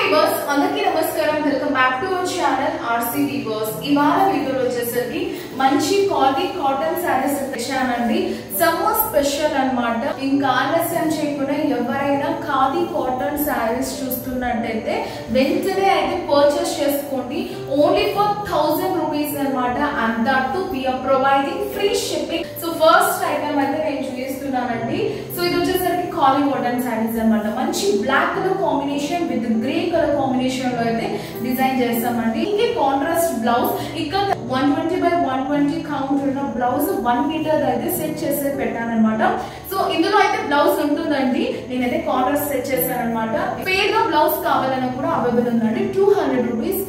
viewers, అందరికీ నమస్కారం. Welcome back to our channel RC Weavers. ఇవాళ వీడియోలో వచ్చేసరికి మంచి కాటన్ సారీస్ తెచ్చానండి. సమ్మర్ స్పెషల్ అన్నమాట. ఇంకా ఆలస్యం చేయకుండా ఎవరైనా ఖాదీ కాటన్ సారీస్ చూస్తున్నట్టయితే వెంటనే అయితే పర్చేస్ చేసుకోండి. ఓన్లీ ఫర్ 1000 రూపీస్ అన్నమాట. And that too we are providing free shipping. So first item అయితే నేను చూపిస్తున్నానండి. సో ఇది వచ్చేసరికి ఖాదీ కాటన్ సారీస్ అన్నమాట. మంచి black colour combination with grey colour combination లో అయితే డిజైన్ చేస్తామండి. ఇంకే కాంట్రాస్ట్ బ్లౌజ్ ఇక్కడ 120 by 120 కౌంట్ ఉన్న బ్లౌజ్ 1 మీటర్ అయితే సెట్ చేసి పెట్టాను అనమాట. సో ఇందులో అయితే బ్లౌజ్ ఉంటుందండి. నేనైతే కాంట్రాస్ట్ సెట్ చేశాను అనమాట. ఫేర్ గా బ్లౌజ్ కావాలన్నా కూడా అవైలబుల్ ఉందండి. 200 రూపీస్.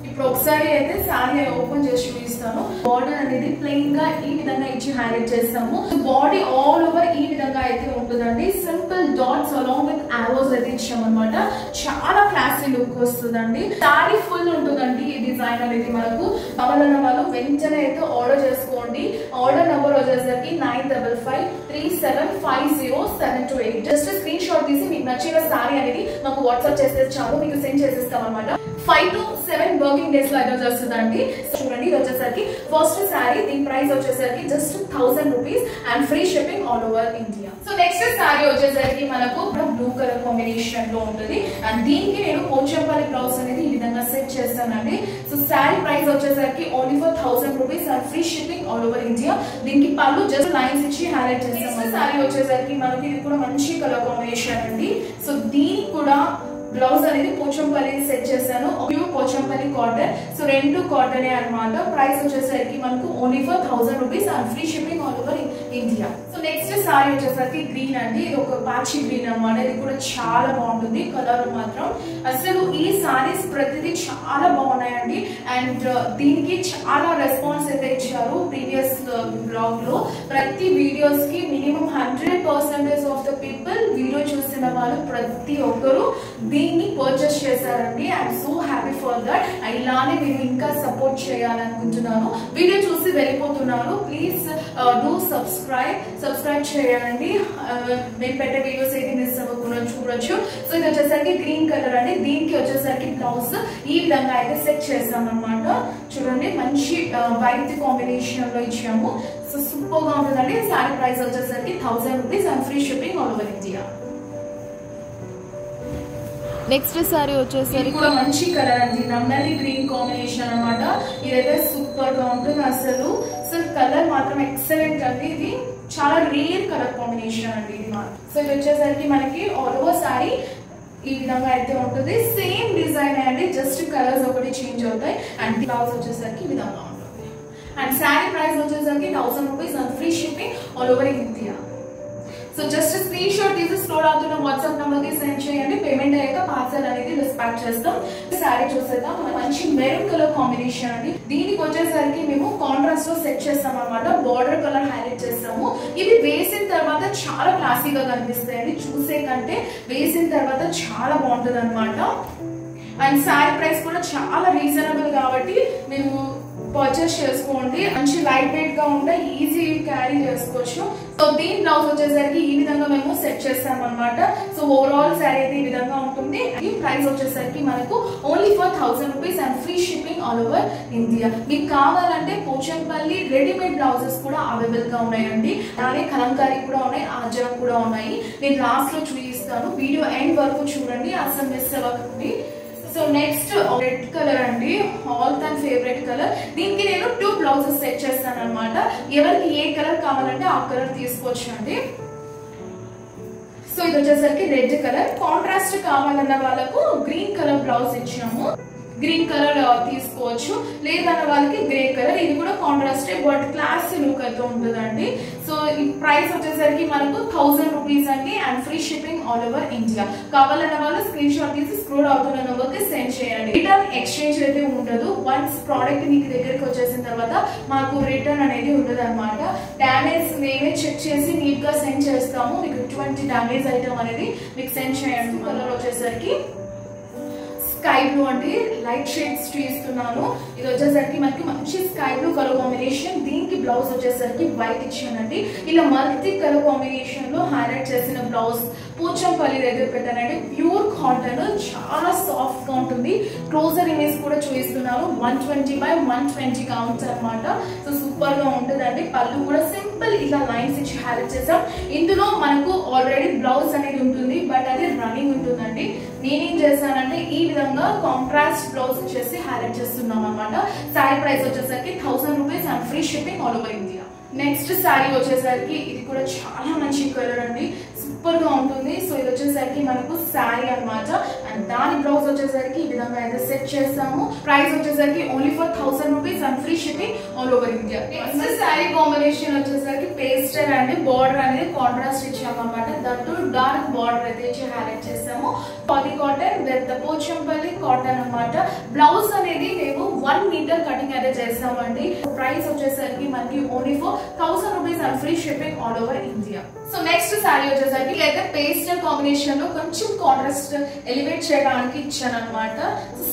ఇప్పుడు ఒకసారి అయితే సారీ ఓపెన్ చేసి చూపిస్తాను. బార్డర్ అనేది ప్లెయిన్ గా ఈ విధంగా ఇచ్చి హైలైట్ చేస్తాము. బాడీ ఆల్ ఓవర్ ఈ విధంగా అయితే ఉంటుందండి. Simple dots along with Aorus అయితే ఇచ్చామన్నమాట. చాలా క్లాసీ లుక్ వస్తుందండి. సారీ ఫుల్ ఉంటుందండి. ఈ డిజైన్ అనేది మనకు కావాలన్న వాళ్ళు వెంటనే అయితే ఆర్డర్ చేసుకోండి. ఆర్డర్ నెంబర్ వచ్చేసరికి 9553750728. జస్ట్ స్క్రీన్ షాట్ తీసి మీకు నచ్చిన సారీ అనేది మాకు వాట్సాప్ చేస్తే చాలు, మీకు సెండ్ చేసేస్తాం అనమాట. 5 to 7 వర్కింగ్ డేస్ లో అయితే వచ్చేస్తుందండి. చూడండి, ఇది వచ్చేసరికి ఫస్ట్ సారీ. దీని ప్రైస్ వచ్చేసరికి just 1000 rupees and free shipping all over India. So next saree వచ్చేసరికి మనకు బ్లూ కలర్ కాంబినేషన్ లో ఉంటుంది. అండ్ దీనికి నేను పోచంపల్లి బ్లౌజ్ అనేది ఈ విధంగా సెట్ చేస్తానండి. సో సారీ ప్రైస్ వచ్చేసరికి only for 1000 rupees and free shipping all over India. దీనికి పళ్ళు జస్ట్ లైన్స్ ఇచ్చి హైలైట్ చేస్తాం. సారీ వచ్చేసరికి మనకి ఇది కూడా మంచి కలర్ కాంబినేషన్ అండి. సో దీనికి కూడా బ్లౌజ్ అనేది పోచంపల్లి సెట్ చేశాను. Pure Pochampally cotton. సో రెండు కాటనే అన్నమాట. ప్రైస్ వచ్చేసరికి మనకు only for 1000 rupees and free shipping all over India. So next saree వచ్చేసరికి గ్రీన్ అండి. ఇది ఒక పాచి గ్రీన్ అన్నమాట. ఇది కూడా చాలా బాగుంటుంది. కలర్ మాత్రం అసలు ఈ సారీస్ ప్రతిదీ చాలా బాగున్నాయండి. అండ్ దీనికి చాలా రెస్పాన్స్ అయితే ఇచ్చారు. ప్రీవియస్ బ్లాగ్ లో ప్రతి వీడియోస్ కి minimum 100% of the people video చూసిన వాళ్ళు ప్రతి ఒక్కరు దీన్ని పర్చేస్ చేశారండి. I'm so happy for that. ఇలానే మీరు ఇంకా సపోర్ట్ చేయాలనుకుంటున్నాను. వీడియో చూసి వెళ్ళిపోతున్నారు. ప్లీజ్ డూ సబ్స్క్రైబ్ చేయండి. నేను పెట్టే వీడియోస్ అయితే మిస్ అవ్వకుండా చూడొచ్చు. సో ఇది వచ్చేసరికి గ్రీన్ కలర్ అండి. దీనికి వచ్చేసరికి బ్లౌజ్ ఈ విధంగా అయితే సెట్ చేస్తాం అనమాట. చూడండి, మంచి వైట్ కాంబినేషన్ లో ఇచ్చాము. సో సూపర్ గా ఉంటుందండి. సారీ ప్రైస్ వచ్చేసరికి 1000 rupees and free shipping all over India. Next saree వచ్చేసరికి కూడా మంచి కలర్ అండి. నన్నది గ్రీన్ కాంబినేషన్ అన్నమాట. ఇదైతే సూపర్ గా ఉంటుంది. అసలు కలర్ మాత్రం ఎక్సలెంట్ అండి. ఇది చాలా రేర్ కలర్ కాంబినేషన్ అండి ఇది మాత్రం. సో ఇది వచ్చేసరికి మనకి ఆల్ ఓవర్ సారీ ఈ విధంగా అయితే ఉంటుంది. సేమ్ డిజైన్ అండి, జస్ట్ కలర్స్ ఒకటి చేంజ్ అవుతాయి. అండ్ బ్లౌజ్ వచ్చేసరికి ఈ విధంగా ఉంటుంది. అండ్ సారీ ప్రైస్ వచ్చేసరికి 1000 rupees and free shipping all over India. So just screen shot తీసి స్టోర్ అవుతున్న వాట్సాప్ నంబర్ కి సెండ్ చేయండి. పేమెంట్ అయ్యాక పార్సల్ అనేది డిస్పాచ్ చేస్తాం. సారీ చూసేద్దాం. మంచి మెరూన్ కలర్ కాంబినేషన్ అండి. దీనికి వచ్చేసరికి మేము కాంట్రాస్ట్ లో సెట్ చేస్తాం అనమాట. బార్డర్ కలర్ హైలైట్ చేస్తాము. ఇవి వేసిన తర్వాత చాలా క్లాసీగా కనిపిస్తాయండి. చూసే కంటే వేసిన తర్వాత చాలా బాగుంటుంది అనమాట. అండ్ సారీ ప్రైస్ కూడా చాలా రీజనబుల్ కాబట్టి మేము పర్చేస్ చేసుకోండి. మంచి లైట్ వెయిట్ గా ఉంటే ఈజీ క్యారీ చేసుకోవచ్చు. సో దీని బ్లౌజ్ వచ్చేసరికి ఈ విధంగా మేము సెట్ చేస్తాం అనమాట. సో ఓవరాల్ శారీ అయితే ఈ విధంగా ఉంటుంది. ఈ ప్రైస్ వచ్చేసరికి మనకు only for 1000 rupees and free shipping all over India. మీకు కావాలంటే పోచంపల్లి రెడీమేడ్ బ్లౌజెస్ కూడా అవైలబుల్ గా ఉన్నాయండి. అలానే కలంకారీ కూడా ఉన్నాయి, ఆజరం కూడా ఉన్నాయి. నేను లాస్ట్ లో చూపిస్తాను. వీడియో ఎండ్ వరకు చూడండి, అసలు మిస్ అవ్వకండి. సో నెక్స్ట్ రెడ్ కలర్ అండి. All time favourite colour. దీనికి నేను 2 బ్లౌజెస్ సెట్ చేస్తాను అనమాట. ఎవరికి ఏ కలర్ కావాలంటే ఆ కలర్ తీసుకోవచ్చు అండి. సో ఇది వచ్చేసరికి రెడ్ కలర్. కాంట్రాస్ట్ కావాలన్న వాళ్ళకు గ్రీన్ కలర్ బ్లౌజ్ ఇచ్చాము. గ్రీన్ కలర్ తీసుకోవచ్చు. లేదన్న వాళ్ళకి గ్రే కలర్. ఇది కూడా కాంట్రాస్ట్ బట్ క్లాస్ లుక్ అయితే ఉంటుందండి. సో ఈ ప్రైస్ వచ్చేసరికి మనకు 1000 రూపీస్ అండి and free shipping all over India. కావాలన్న వాళ్ళు స్క్రీన్ షాట్ తీసి స్క్రోల్ అవుతున్న నెంబర్ కి సెండ్ చేయండి. రిటర్న్ ఎక్స్చేంజ్ అయితే ఉండదు. వన్స్ ప్రోడక్ట్ మీకు దగ్గరికి వచ్చేసిన తర్వాత మాకు రిటర్న్ అనేది ఉండదు అనమాట. డ్యామేజ్ మేమే చెక్ చేసి నీట్ గా సెండ్ చేస్తాము. మీకు ఎటువంటి డ్యామేజ్ ఐటమ్ అనేది మీకు సెండ్ చేయండి. కలర్ వచ్చేసరికి స్కై బ్లూ అండి. లైట్ షేడ్స్ చూపిస్తున్నాను. ఇది వచ్చేసరికి మనకి మంచి స్కై బ్లూ కలర్ కాంబినేషన్. దీనికి బ్లౌజ్ వచ్చేసరికి వైట్ ఇచ్చానండి. ఇలా మల్టీ కలర్ కాంబినేషన్ లో హైలైట్ చేసిన బ్లౌజ్ పోచంపల్లి దగ్గర పెట్టానండి. ప్యూర్ కాటన్, చాలా సాఫ్ట్ గా ఉంటుంది. క్లోజర్ ఇమేజ్ కూడా చూపిస్తున్నాను. 120x120 కౌంట్స్ అనమాట. సో సూపర్ గా ఉంటుందండి. పళ్ళు కూడా సింపుల్ ఇలా లైన్స్ ఇచ్చి హైలైట్ చేసాం. ఇందులో మనకు ఆల్రెడీ బ్లౌజ్ అనేది ఉంటుంది, బట్ అది రన్నింగ్ ఉంటుందండి. నేనేం చేశానంటే ఈ విధంగా కాంట్రాస్ట్ బ్లౌజ్ వచ్చేసి హైలైట్ చేస్తున్నాం అనమాట. శారీ ప్రైస్ వచ్చేసరికి 1000 rupees and free shipping all over India. Next sari వచ్చేసరికి ఇది కూడా చాలా మంచి కలర్ అండి, సూపర్ గా ఉంటుంది. సో ఇది వచ్చేసరికి మనకు శారీ అనమాట. అండ్ దాని బ్లౌజ్ వచ్చేసరికి ఈ విధంగా అయితే సెట్ చేస్తాము. ప్రైస్ వచ్చేసరికి only for 1000 rupees and free shipping all over India. Next sari combination వచ్చేసరికి పేస్టల్ అండి. బార్డర్ అనేది కాంట్రాస్ట్ ఇచ్చాము అనమాట. దాంట్లో డార్క్ బార్డర్ అయితే ఇచ్చి హైలైట్ చేస్తాము. పాలి కాటన్ విత్ పోచంపల్లి కాటన్ అనమాట. బ్లౌజ్ అనేది మేము 1 మీటర్ కటింగ్ అయితే చేస్తామండి. ప్రైస్ వచ్చేసరికి మనకి only for 1000 rupees and free shipping all over India. So next sari వచ్చేసరికి అయితే పేస్టల్ కాంబినేషన్ లో కొంచెం కాంట్రాస్ట్ ఎలివేట్ చేయడానికి ఇచ్చాను అనమాట.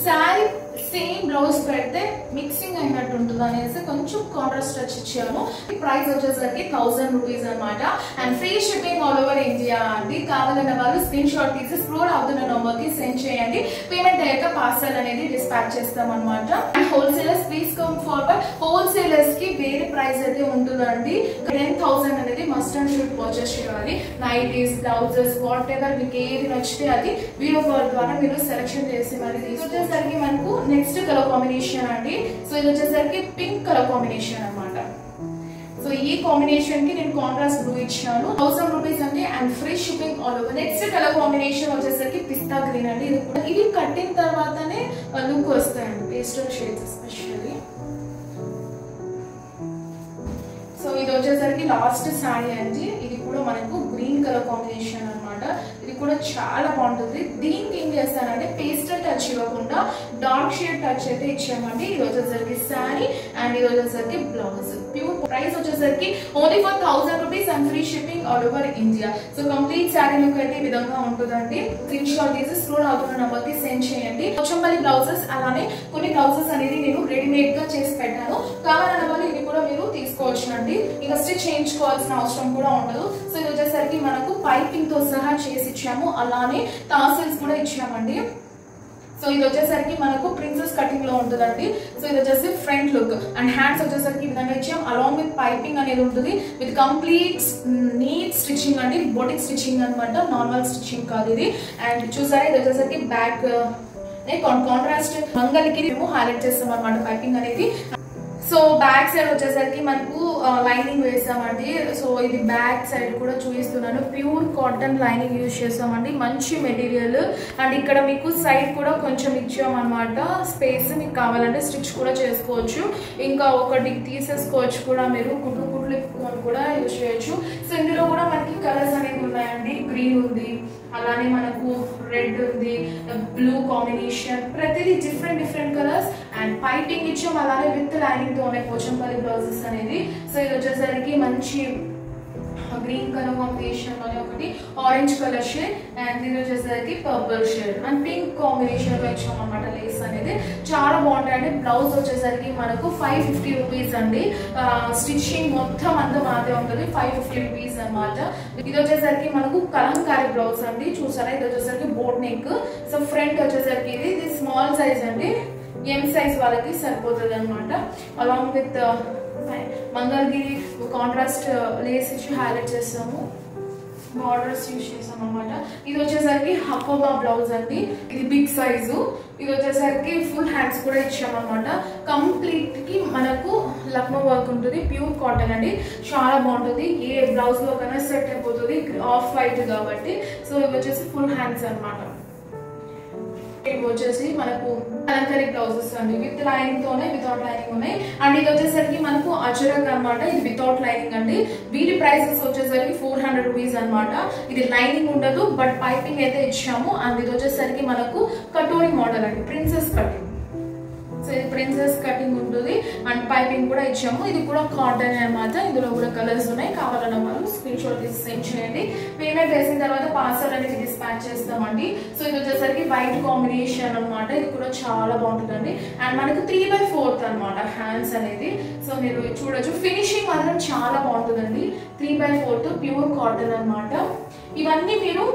శారీ సేమ్ బ్లౌజ్ పెడితే మిక్సింగ్ అయినట్టు ఉంటుంది అనేసి కొంచెం కాంట్రాస్ట్ టచ్ ఇచ్చాము. ప్రైస్ వచ్చేసరికి 1000 రూపీస్ అనమాట. And free shipping all over India అండి. కావాలన్న వాళ్ళు స్క్రీన్ షాట్ తీసి స్క్రోల్ అవుతున్న నంబర్ కి సెండ్ చేయండి. పేమెంట్ అయ్యాక పార్సల్ అనేది డిస్పాచ్ చేస్తాం అనమాట. And wholesalers please come forward. Wholesalers కి వేరే ప్రైస్ అయితే ఉంటుందండి. 10,000 అనేది మస్ట్ అండ్ షుడ్ పర్చేస్ చేయాలి. నైటీస్, బ్లౌజెస్, వాట్ ఎవర్ మీకు ఏది నచ్చితే అది వీడియో కాల్ ద్వారా మీరు సెలెక్షన్ చేసి మరి తీసుకొచ్చేసరికి మనకు నెక్స్ట్ కలర్ కాంబినేషన్ అండి. సో ఇది వచ్చేసరికి పింక్ కలర్ కాంబినేషన్ అనమాట. సో ఈ కాంబినేషన్ కి నేను కాంట్రాస్ట్ బ్లూ ఇచ్చాను. 1000 రూపీస్ అండి and free shipping all over. Next colour combination వచ్చేసరికి పిస్తా గ్రీన్ అండి. ఇది కట్టిన తర్వాతనే లుక్ వస్తాయండి, పేస్టల్ షేడ్స్ ఎస్పెషల్లీ. సో ఇది వచ్చేసరికి లాస్ట్ శారీ అండి. ఇది కూడా మనకు గ్రీన్ కలర్ కాంబినేషన్ అనమాట. ఇది కూడా చాలా బాగుంటుంది. దీనికి ఏం చేస్తానంటే పేస్టల్ టచ్ ఇవ్వకుండా డార్క్ షేడ్ టచ్ అయితే ఇచ్చామండి. ఇది వచ్చేసరికి శారీ అండ్ ఇది వచ్చేసరికి బ్లౌజ్. ప్యూర్ ప్రైస్ వచ్చేసరికి only for 1000 rupees and free shipping all over India. So complete sari look అయితే ఈ విధంగా ఉంటుందండి. స్క్రీన్ షాట్ తీసి స్క్రోల్ అవుతున్న నంబర్ కి సెండ్ చేయండి. పోచంపల్లి బ్లౌజెస్ అలానే కొన్ని బ్లౌజెస్ అనేది నేను రెడీమేడ్ గా చేసి పెట్టాను. కావాలన్న వాళ్ళు ఇది కూడా మీరు తీసుకోవచ్చు అండి. ఇంకా స్టిచ్ చేయించుకోవాల్సిన అవసరం కూడా ఉండదు. సో ఇది వచ్చేసరికి మనకు పైపింగ్ తో సహా చేసి ఇచ్చాము, అలానే టాసిల్స్ కూడా ఇచ్చామండి. సో ఇది వచ్చేసరికి మనకు ప్రిన్సెస్ కటింగ్ లో ఉంటుందండి. సో ఇది వచ్చేసి ఫ్రంట్ లుక్ అండ్ హ్యాండ్స్ వచ్చేసరికి ఈ విధంగా ఇచ్చాం. అలాంగ్ విత్ పైపింగ్ అనేది ఉంటుంది విత్ కంప్లీట్ నీట్ స్టిచ్చింగ్ అండి. బొటిక్ స్టిచ్చింగ్ అనమాట, నార్మల్ స్టిచ్చింగ్ కాదు ఇది. అండ్ చూసారా ఇది వచ్చేసరికి బ్యాక్ కాంట్రాస్ట్ మంగళకి మేము హైలైట్ చేస్తాం అనమాట పైపింగ్ అనేది. సో బ్యాక్ సైడ్ వచ్చేసరికి మనకు లైనింగ్ వేసామండి. సో ఇది బ్యాక్ సైడ్ కూడా చూపిస్తున్నాను. ప్యూర్ కాటన్ లైనింగ్ యూజ్ చేస్తామండి, మంచి మెటీరియల్. అండ్ ఇక్కడ మీకు సైడ్ కూడా కొంచెం ఇచ్చామన్నమాట స్పేస్. మీకు కావాలంటే స్టిచ్ కూడా చేసుకోవచ్చు, ఇంకా ఒకటి తీసేసుకోవచ్చు కూడా. మీరు కుట్లు కూడా యూజ్ చేయొచ్చు. సో ఇందులో కూడా మనకి కలర్స్ అనేవి ఉన్నాయండి. గ్రీన్ ఉంది, అలానే మనకు రెడ్ ఉంది, బ్లూ కాంబినేషన్, ప్రతిదీ డిఫరెంట్ కలర్స్. అండ్ పైపింగ్ ఇచ్చాం అలానే విత్ లైనింగ్ తో ఉన్నాయి పోచంపల్లి బ్లౌజెస్ అనేది. సో ఇది వచ్చేసరికి మంచి గ్రీన్ కలర్ కాంబినేషన్ లోనే ఒకటి ఆరెంజ్ కలర్ షేడ్ అండ్ ఇది వచ్చేసరికి purple shade and pink combination లో ఇచ్చాం అనమాట. లేస్ అనేది చాలా బాగుంటాయండి. బ్లౌజ్ వచ్చేసరికి మనకు 550 రూపీస్ అండి. స్టిచ్చింగ్ మొత్తం అంతా మాదే ఉంటుంది, 550 రూపీస్ అనమాట. ఇది వచ్చేసరికి మనకు కలంకారీ బ్లౌజ్ అండి. చూసారా ఇది వచ్చేసరికి బోట్ నెక్. సో ఫ్రంట్ వచ్చేసరికి ఇది స్మాల్ సైజ్ అండి, ఎం సైజ్ వాళ్ళకి సరిపోతుంది అనమాట. Along with Mangalagiri contrast lace ఇచ్చి హైలైట్ చేస్తాము, బార్డర్స్ యూజ్ చేస్తాం అనమాట. ఇది వచ్చేసరికి హకోబా బ్లౌజ్ అండి. ఇది బిగ్ సైజు. ఇది వచ్చేసరికి ఫుల్ హ్యాండ్స్ కూడా ఇచ్చామన్నమాట. కంప్లీట్ కి మనకు లక్నో వర్క్ ఉంటుంది, ప్యూర్ కాటన్ అండి. చాలా బాగుంటుంది, ఏ బ్లౌజ్ లో కన్నా సెట్ అయిపోతుంది, ఆఫ్ వైట్ కాబట్టి. సో ఇవి వచ్చేసి ఫుల్ హ్యాండ్స్ అనమాట. ఇవి వచ్చేసి మనకు కలంకారీ బ్లౌజెస్ అండి, విత్ లైనింగ్ తోనే వితౌట్ లైనింగ్ ఉన్నాయి. అండ్ ఇది వచ్చేసరికి మనకు అజరక్ అనమాట. ఇది వితౌట్ లైనింగ్ అండి. వీటి ప్రైసెస్ వచ్చేసరికి 400 రూపీస్ అనమాట. ఇది లైనింగ్ ఉండదు, బట్ పైపింగ్ అయితే ఇచ్చాము. అండ్ ఇది వచ్చేసరికి మనకు కటోరీ మోడల్ అండి, ప్రిన్సెస్ కటింగ్. సో ఇది ప్రిన్సెస్ కటింగ్ ఉంటుంది అండ్ పైపింగ్ కూడా ఇచ్చాము. ఇది కూడా కాటన్ అనమాట. ఇందులో కూడా కలర్స్ ఉన్నాయి. కావాలన్న వాళ్ళు స్క్రీన్ షాట్ తీసి సెండ్ చేయండి. పేమెంట్ వేసిన తర్వాత పార్సల్ అనేది డిస్పాచ్ చేస్తామండి. సో ఇది వచ్చేసరికి వైట్ కాంబినేషన్ అనమాట. ఇది కూడా చాలా బాగుంటుందండి. అండ్ మనకు 3/4 అనమాట హ్యాండ్స్ అనేది. సో మీరు చూడొచ్చు, ఫినిషింగ్ మాత్రం చాలా బాగుంటుందండి. 3/4 ప్యూర్ కాటన్ అనమాట. ఇవన్నీ మీరు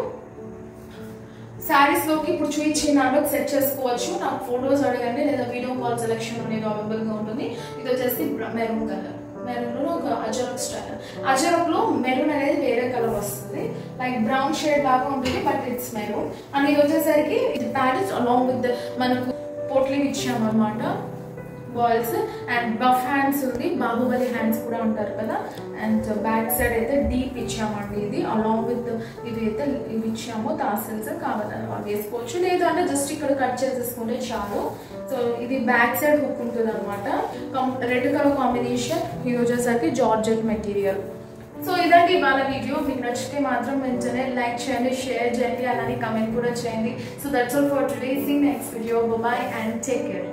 శారీస్ లోకి ఇప్పుడు చూపించిన దాంట్లో సెట్ చేసుకోవచ్చు. నాకు ఫొటోస్ అడగండి లేదా వీడియో కాల్ సెలెక్షన్ అనేది అవైలబుల్ గా ఉంటుంది. ఇది వచ్చేసి మెరూన్ కలర్, మెరూన్ లో ఒక అజరక్ స్టైల్. అజరక్ లో మెరూన్ అనేది వేరే కలర్ వస్తుంది, లైక్ బ్రౌన్ షేడ్ లాగా ఉంటుంది, బట్ ఇట్స్ మెరూన్. అండ్ ఇది వచ్చేసరికి ఇది ప్యారెట్స్ అలాంగ్ విత్ మనకు పోట్లింగ్ ఇచ్చామన్నమాట, బాల్స్ అండ్ బఫ్ హ్యాండ్స్ ఉంది, బాహుబలి హ్యాండ్స్ కూడా ఉంటారు కదా. అండ్ బ్యాక్ సైడ్ అయితే డీప్ ఇచ్చామండి, ఇది అలాంగ్ విత్ ఇది అయితే ఇవి ఇచ్చాము. టాసిల్స్ కావాలని వాళ్ళు వేసుకోవచ్చు, లేదు అంటే జస్ట్ ఇక్కడ కట్ చేసేసుకుంటే చాలు. సో ఇది బ్యాక్ సైడ్ హుక్ ఉంటుంది అనమాట. రెడ్ కలర్ కాంబినేషన్, ఇది వచ్చేసరికి జార్జెట్ మెటీరియల్. సో ఇదండి ఇవాళ వీడియో. మీకు నచ్చితే మాత్రం వెంటనే లైక్ చేయండి, షేర్ చేయండి, అలానే కమెంట్ కూడా చేయండి. So that's all for today. See next video. Bye and take care.